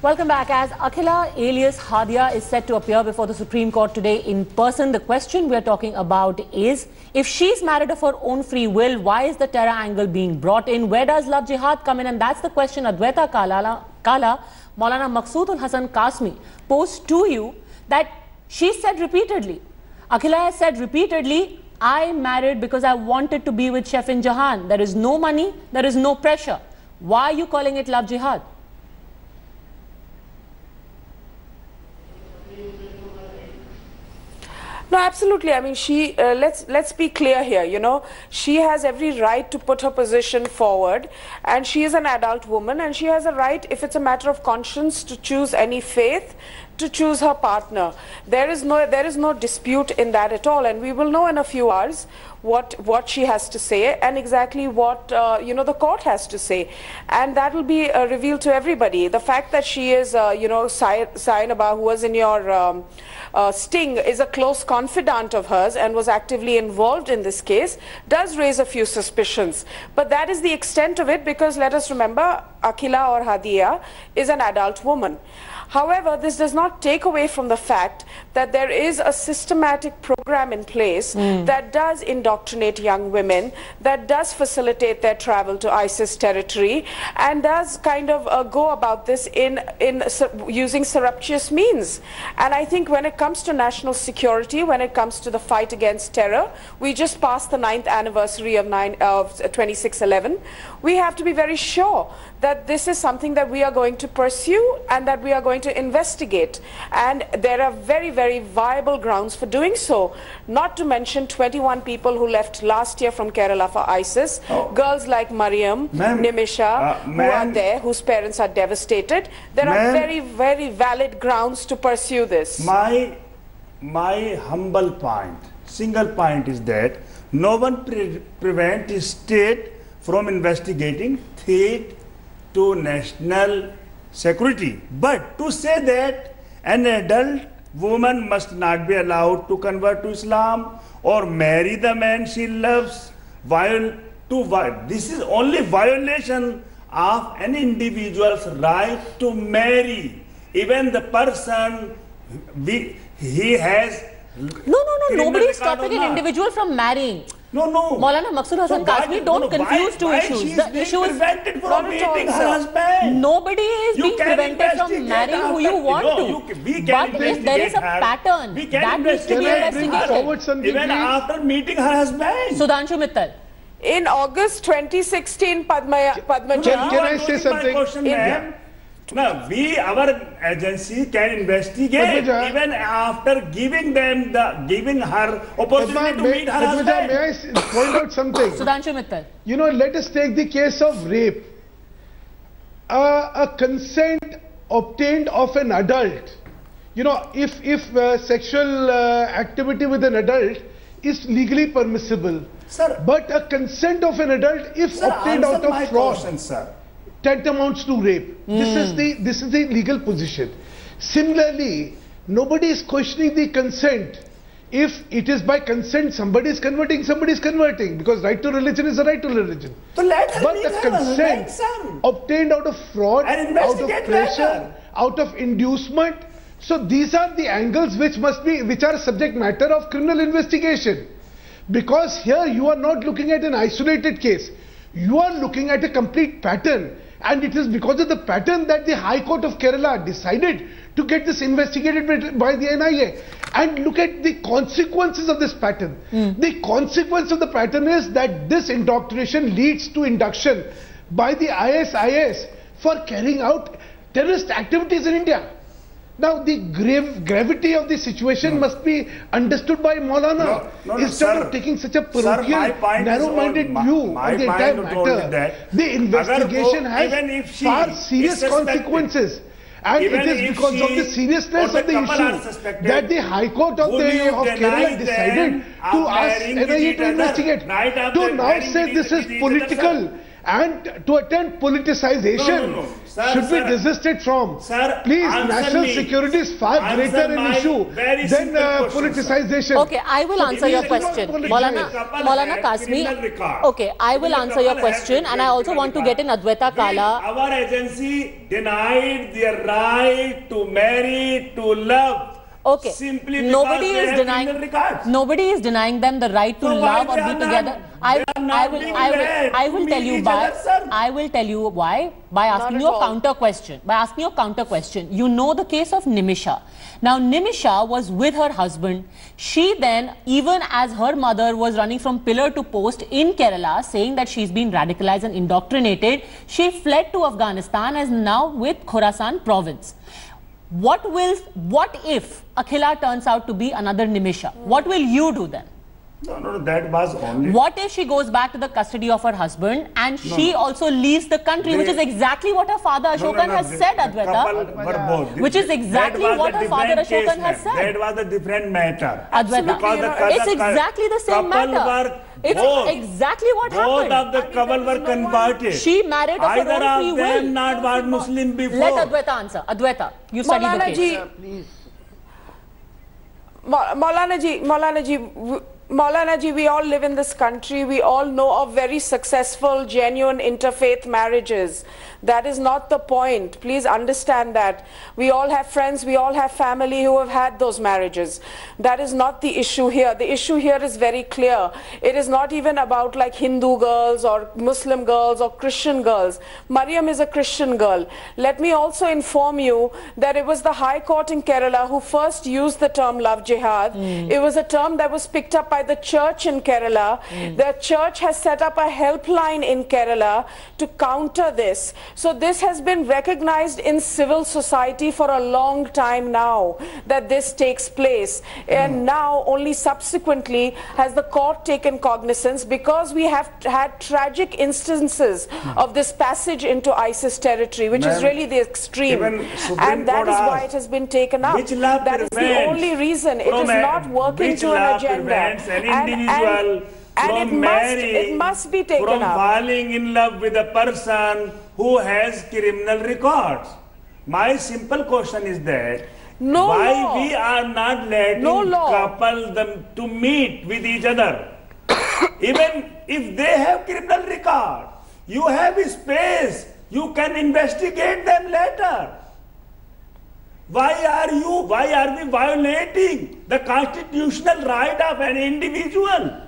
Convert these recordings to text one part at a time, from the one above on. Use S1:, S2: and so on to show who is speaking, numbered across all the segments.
S1: Welcome back. As Akhila alias Hadia is set to appear before the Supreme Court today in person, the question we are talking about is, if she's married of her own free will, why is the terror angle being brought in? Where does love jihad come in? And that's the question Advaita Kala, Maulana Maqsood Hassan Kasmi posed to you, that she said repeatedly, Akhila has said repeatedly, I married because I wanted to be with Chef in Jahan. There is no money, there is no pressure. Why are you calling it love jihad?
S2: No, absolutely. I mean, she let's be clear here. You know, she has every right to put her position forward, and she is an adult woman, and she has a right, if it's a matter of conscience, to choose any faith, to choose her partner. There is no dispute in that at all, and we will know in a few hours what she has to say and exactly what the court has to say, and that will be revealed to everybody. The fact that she is Sainaba, who was in your sting, is a close confidant of hers and was actively involved in this case, does raise a few suspicions, but that is the extent of it, because let us remember, Akhila or Hadia is an adult woman. However, this does not take away from the fact that there is a systematic program in place that does indoctrinate young women, that does facilitate their travel to ISIS territory, and does kind of go about this in using surreptitious means. And I think when it comes to national security, when it comes to the fight against terror, we just passed the 9th anniversary of 26/11. We have to be very sure that this is something that we are going to pursue and that we are going to investigate, and there are very, very viable grounds for doing so, not to mention 21 people who left last year from Kerala for ISIS, girls like Mariam, Nimisha, who are there, whose parents are devastated. There are very, very valid grounds to pursue this.
S3: My humble point, single point is that no one prevents state from investigating threat to national security. But to say that an adult woman must not be allowed to convert to Islam or marry the man she loves, this is only violation of an individual's right to marry. Even the person, he has...
S1: No, nobody is stopping an individual from marrying.
S3: No.
S1: Maulana Maqsood Hassan Kasmi, don't confuse two issues. The issue is
S3: prevented from meeting her husband.
S1: Nobody is being prevented from marrying who you want to. But if there is a pattern, that needs to be investigated.
S3: Even after meeting her husband.
S1: Sudhanshu Mittal.
S2: In August 2016, Padmaja...
S4: Can I say something?
S3: No, our agency can investigate even after giving her opportunity to meet her husband.
S4: May I point out something?
S1: Sudhanshu Mittal.
S4: You know, let us take the case of rape. A consent obtained of an adult. You know, if sexual activity with an adult is legally permissible,
S3: sir,
S4: but a consent of an adult, if obtained out of fraud, tantamounts to rape. This is the legal position. Similarly, nobody is questioning the consent. If it is by consent, somebody is converting, because right to religion is a right to religion.
S3: So let her
S4: but the consent obtained out of fraud, out of pressure, out of inducement. So these are the angles which are subject matter of criminal investigation. Because here you are not looking at an isolated case. You are looking at a complete pattern. And it is because of the pattern that the High Court of Kerala decided to get this investigated by the NIA. And look at the consequences of this pattern. The consequence of the pattern is that this indoctrination leads to induction by the ISIS for carrying out terrorist activities in India. Now the gravity of the situation must be understood by Maulana. Instead of taking such a parochial, narrow-minded view of the entire matter, the investigation has far serious consequences. And it is because of the seriousness of the issue that the High Court of Kerala decided to ask NIA to investigate. To now say this is political and to attempt politicization should be desisted from.
S3: Sir,
S4: please, national security is far greater an issue than politicization.
S1: Okay, I will answer your question. Maulana Kasmi. Okay, I will answer your question, and I also want to get in Adwaita Kala.
S3: Our agency denied their right to marry, to love.
S1: Okay,
S3: simply
S1: nobody is denying them the right to love or be together. I will tell you why. I will tell you why by asking you a counter question. You know the case of Nimisha. Now Nimisha was with her husband. She then, even as her mother was running from pillar to post in Kerala, saying that she's been radicalized and indoctrinated, she fled to Afghanistan and is now with Khorasan province. What if Akhila turns out to be another Nimisha? What will you do then?
S3: No, that was only...
S1: What if she goes back to the custody of her husband and she also leaves the country, which is exactly what her father Ashokan has said, Adwaita? Which is exactly what her father Ashokan has said.
S3: That was a different matter.
S1: Adwaita, it's exactly the same matter. It's exactly what happened.
S3: Both of the couple were converted.
S1: She married of her own free will.
S3: Either of them not was Muslim before.
S1: Let Adwaita answer. Adwaita, you study the case.
S2: Please. Maulana ji, we all live in this country. We all know of very successful, genuine interfaith marriages. That is not the point. Please understand that. We all have friends, we all have family who have had those marriages. That is not the issue here. The issue here is very clear. It is not even about like Hindu girls or Muslim girls or Christian girls. Mariam is a Christian girl. Let me also inform you that it was the High Court in Kerala who first used the term love jihad. It was a term that was picked up by the church in Kerala. The church has set up a helpline in Kerala to counter this. So this has been recognized in civil society for a long time now, that this takes place. And now only subsequently has the court taken cognizance, because we have had tragic instances of this passage into ISIS territory, which is really the extreme. And that is why it has been taken up. That is the only reason. It is not working to an agenda. It must be taken
S3: from
S2: up.
S3: falling in love with a person who has criminal records. My simple question is that why we are not letting couple them to meet with each other? Even if they have criminal record, you have space, you can investigate them later. Why are we violating the constitutional right of an individual?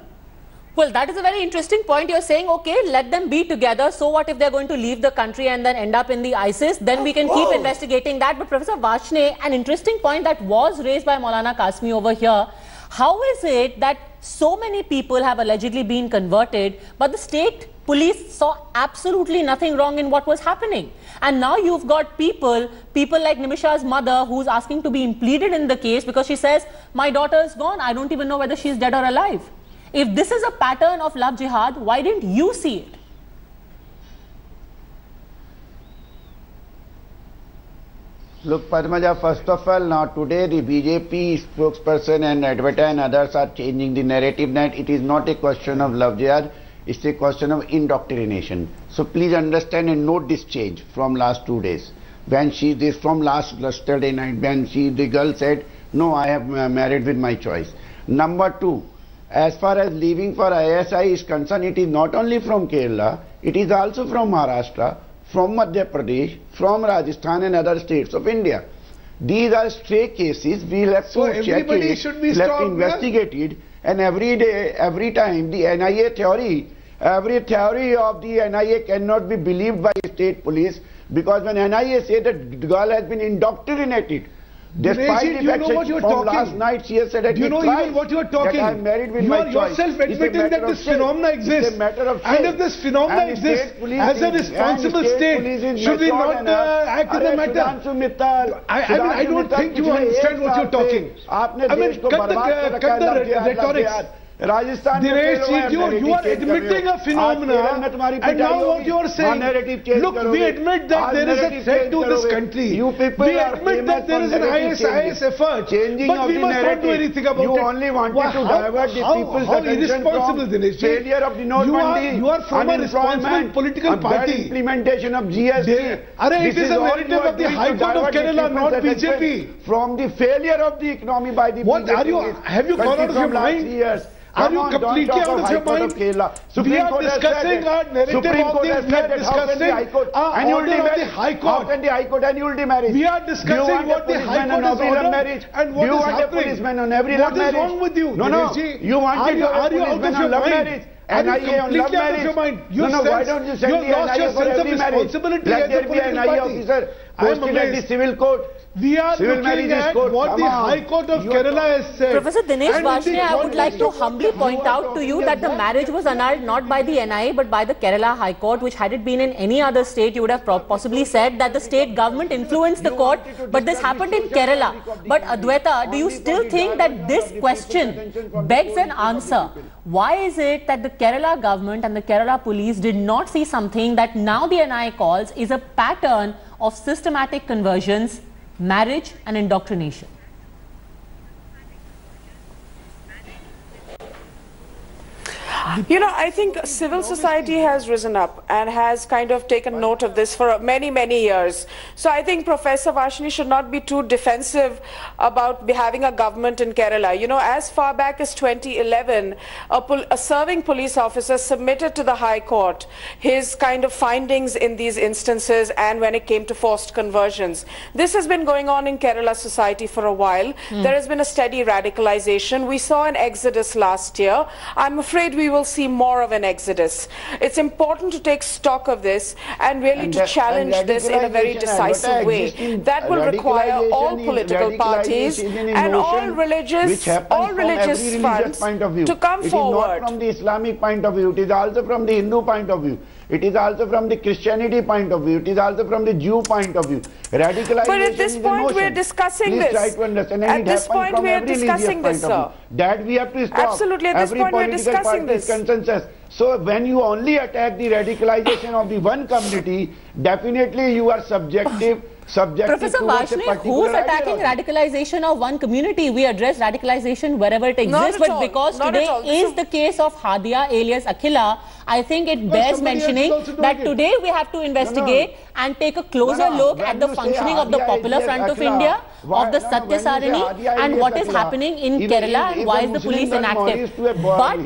S1: Well, that is a very interesting point. You're saying, okay, let them be together. So what if they're going to leave the country and then end up in the ISIS? Then we can keep investigating that. But Professor Vashne, an interesting point that was raised by Maulana Kasmi over here. How is it that so many people have allegedly been converted, but the state police saw absolutely nothing wrong in what was happening? And now you've got people like Nimisha's mother, who's asking to be pleaded in the case because she says, my daughter is gone. I don't even know whether she's dead or alive. If this is a pattern of love jihad, why didn't you see it?
S5: Look, Padmaja, first of all, now today the BJP spokesperson and Adwaita and others are changing the narrative that it is not a question of love jihad, it's a question of indoctrination. So please understand and note this change from last 2 days. When from yesterday night, when the girl said, no, I have married with my choice. Number two, as far as leaving for ISI is concerned, it is not only from Kerala, it is also from Maharashtra, from Madhya Pradesh, from Rajasthan and other states of India. These are stray cases. We'll have to check it, we'll have to investigate it, and every day, every time the NIA theory, every theory of the NIA cannot be believed by state police, because when NIA say that the girl has been indoctrinated, despite the fact that from last night she has said that
S4: you know even what you are talking.
S5: I am married with my choice.
S4: You are yourself admitting that this phenomena exists.
S5: It's a matter of
S4: and if this phenomena exists, as a responsible state, should we not act in the matter? I don't think you understand what you are talking. I mean, cut the rhetorics.
S5: Rajasthan
S4: Dinesh ji, you are admitting a phenomena, and now what you are saying, look, we admit that there is a threat to this country. We admit that there is an IS effort, but we must not do anything about it.
S5: You only wanted to divert the people's attention from failure of the note-bandi,
S4: you are from a responsible political party.
S5: Implementation of GST.
S4: It is a narrative of the High Court of Kerala, not BJP.
S5: From the failure of the economy by the
S4: what
S5: BJP.
S4: Are you? Have you gone out of your mind? Are you completely out of your mind? We are discussing our narrative of the, we are discussing our order of the High Court.
S5: How can the High Court annulled marriage?
S4: We are discussing what the High Court has ordered and what is happening.
S5: Policeman on every love marriage?
S4: What is wrong with you?
S5: No, you want to
S4: are you out of your mind?
S5: NIA on love marriage? No, why don't you send the NIA for every marriage? Let there be an NIA officer posted at the civil court.
S4: We are looking at what the High Court of Kerala has said.
S1: Professor Dinesh Varshney, I would like to humbly point out to you that the marriage was annulled not by the NIA but by the Kerala High Court, which had it been in any other state, you would have possibly said that the state government influenced the court, but this happened in Kerala. But Adwaita, do you still think that this question begs an answer? Why is it that the Kerala government and the Kerala police did not see something that now the NIA calls is a pattern of systematic conversions, marriage and indoctrination?
S2: You know, I think civil society has risen up and has kind of taken note of this for many, many years. So I think Professor Varshney should not be too defensive about having a government in Kerala. You know, as far back as 2011, a serving police officer submitted to the High Court his kind of findings in these instances and when it came to forced conversions. This has been going on in Kerala society for a while. There has been a steady radicalization. We saw an exodus last year. I'm afraid we will see more of an exodus. It's important to take stock of this and really to challenge this in a very decisive way. That will require all political parties and all religious fronts to come forward.
S5: It is not from the Islamic point of view, it is also from the Hindu point of view. It is also from the Christianity point of view. It is also from the Jew point of view. Radicalization.
S2: But at this point we are discussing this.
S5: Try to understand.
S2: At this point we are discussing this, sir.
S5: That we have to stop.
S2: Absolutely. At this point we are discussing this.
S5: Consensus. So when you only attack the radicalization of the one community, definitely you are subjective.
S1: Professor Varshney, who's attacking radicalization of one community? We address radicalization wherever it exists, but because today is the case of Hadia alias Akhila, I think it bears mentioning that today we have to investigate and take a closer look at the functioning of the Popular Front of India, of the Satya Sarani, and what is happening in Kerala and why is the police inactive. But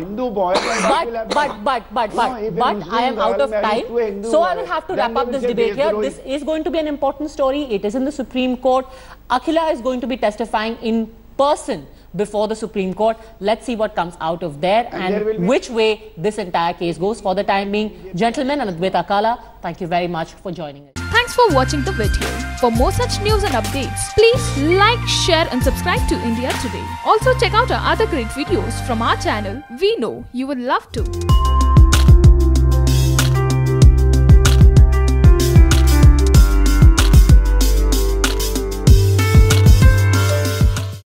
S1: I am out of time, so I will have to wrap up this debate here. This is going to be an important story. It is in the Supreme Court. Akhila is going to be testifying in person before the Supreme Court. Let's see what comes out of there and which way this entire case goes. For the time being, gentlemen, and Adwaita Kala, thank you very much for joining us.
S6: Thanks for watching the video. For more such news and updates, please like, share and subscribe to India Today. Also check out our other great videos from our channel. We know you will love to.